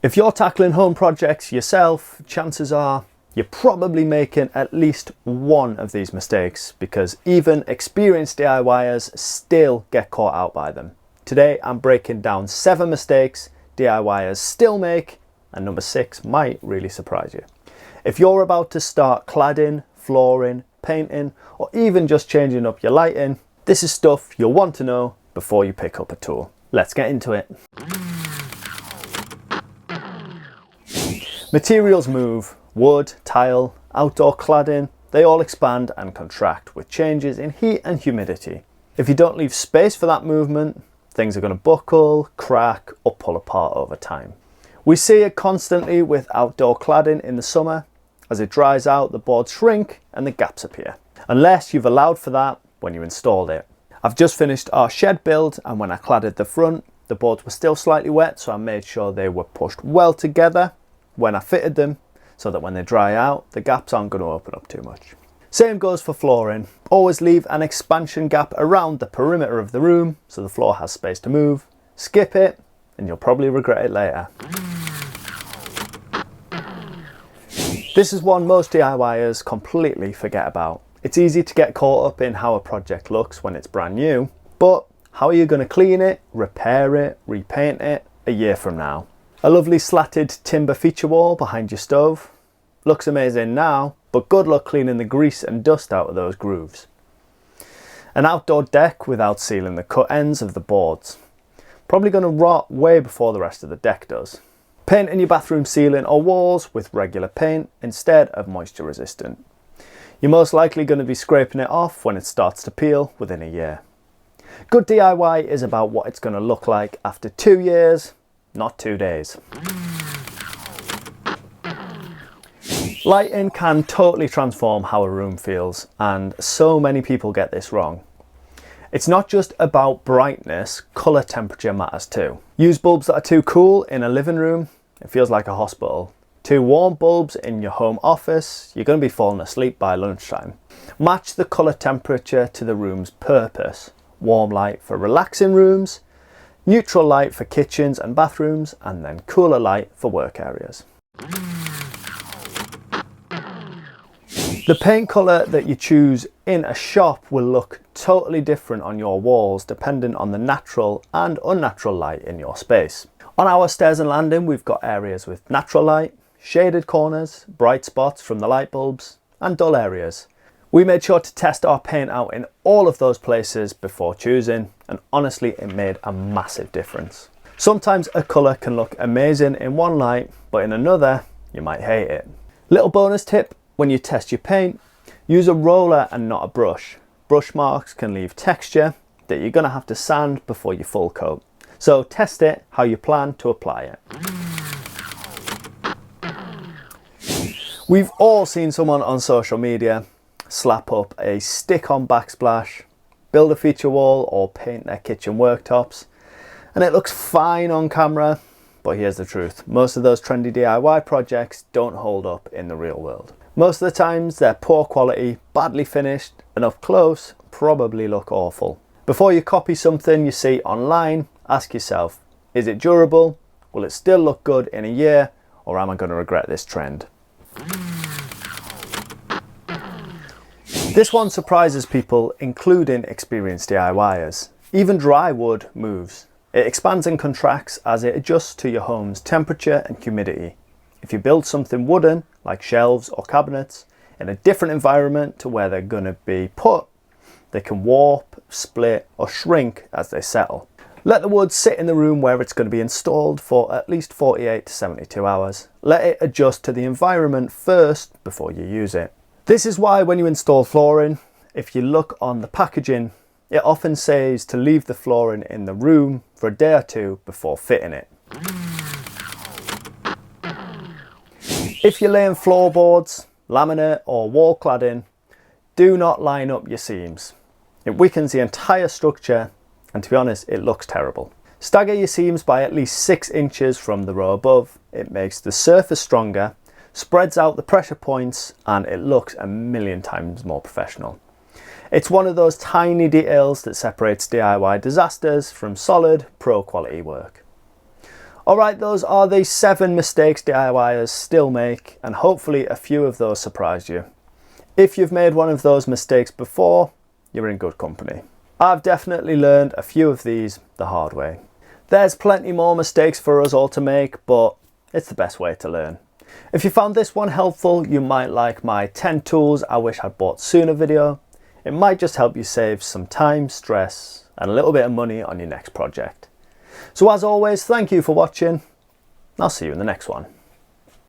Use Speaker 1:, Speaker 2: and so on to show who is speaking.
Speaker 1: If you're tackling home projects yourself, chances are you're probably making at least one of these mistakes, because even experienced DIYers still get caught out by them. Today I'm breaking down 7 mistakes DIYers still make, and number 6 might really surprise you. If you're about to start cladding, flooring, painting, or even just changing up your lighting, this is stuff you'll want to know before you pick up a tool. Let's get into it. Materials move. Wood, tile, outdoor cladding, they all expand and contract with changes in heat and humidity. If you don't leave space for that movement, things are going to buckle, crack, or pull apart over time. We see it constantly with outdoor cladding in the summer. As it dries out, the boards shrink and the gaps appear, unless you've allowed for that when you installed it. I've just finished our shed build, and when I cladded the front, the boards were still slightly wet, so I made sure they were pushed well together when I fitted them, so that when they dry out, the gaps aren't going to open up too much. Same goes for flooring. Always leave an expansion gap around the perimeter of the room so the floor has space to move. Skip it and you'll probably regret it later. This is one most DIYers completely forget about. It's easy to get caught up in how a project looks when it's brand new, but how are you going to clean it, repair it, repaint it a year from now? A lovely slatted timber feature wall behind your stove looks amazing now, but good luck cleaning the grease and dust out of those grooves. An outdoor deck without sealing the cut ends of the boards, probably going to rot way before the rest of the deck does. Painting your bathroom ceiling or walls with regular paint instead of moisture resistant. You're most likely going to be scraping it off when it starts to peel within a year. Good DIY is about what it's going to look like after 2 years, not 2 days. Lighting can totally transform how a room feels, and so many people get this wrong. It's not just about brightness, colour temperature matters too. Use bulbs that are too cool in a living room, it feels like a hospital. Too warm bulbs in your home office, you're going to be falling asleep by lunchtime. Match the colour temperature to the room's purpose. Warm light for relaxing rooms, neutral light for kitchens and bathrooms, and then cooler light for work areas. The paint colour that you choose in a shop will look totally different on your walls depending on the natural and unnatural light in your space. On our stairs and landing, we've got areas with natural light, shaded corners, bright spots from the light bulbs, and dull areas. We made sure to test our paint out in all of those places before choosing, and honestly it made a massive difference. Sometimes a colour can look amazing in one light, but in another you might hate it. Little bonus tip: when you test your paint, use a roller and not a brush. Brush marks can leave texture that you're going to have to sand before you full coat. So test it how you plan to apply it. We've all seen someone on social media slap up a stick-on backsplash, build a feature wall, or paint their kitchen worktops, and it looks fine on camera, but here's the truth: most of those trendy DIY projects don't hold up in the real world. Most of the times they're poor quality, badly finished, and up close probably look awful. Before you copy something you see online, ask yourself, is it durable? Will it still look good in a year, or am I going to regret this trend? This one surprises people, including experienced DIYers. Even dry wood moves. It expands and contracts as it adjusts to your home's temperature and humidity. If you build something wooden, like shelves or cabinets, in a different environment to where they're going to be put, they can warp, split, or shrink as they settle. Let the wood sit in the room where it's going to be installed for at least 48 to 72 hours. Let it adjust to the environment first before you use it. This is why when you install flooring, if you look on the packaging, it often says to leave the flooring in the room for a day or 2 before fitting it. If you're laying floorboards, laminate or wall cladding, do not line up your seams. It weakens the entire structure, and to be honest, it looks terrible. Stagger your seams by at least 6 inches from the row above. It makes the surface stronger, spreads out the pressure points, and it looks a million times more professional. It's one of those tiny details that separates DIY disasters from solid, pro quality work. Alright, those are the 7 mistakes DIYers still make, and hopefully a few of those surprised you. If you've made one of those mistakes before, you're in good company. I've definitely learned a few of these the hard way. There's plenty more mistakes for us all to make, but it's the best way to learn. If you found this one helpful, you might like my 10 tools I wish I'd bought sooner video. It might just help you save some time, stress, and a little bit of money on your next project. So as always, thank you for watching. I'll see you in the next one.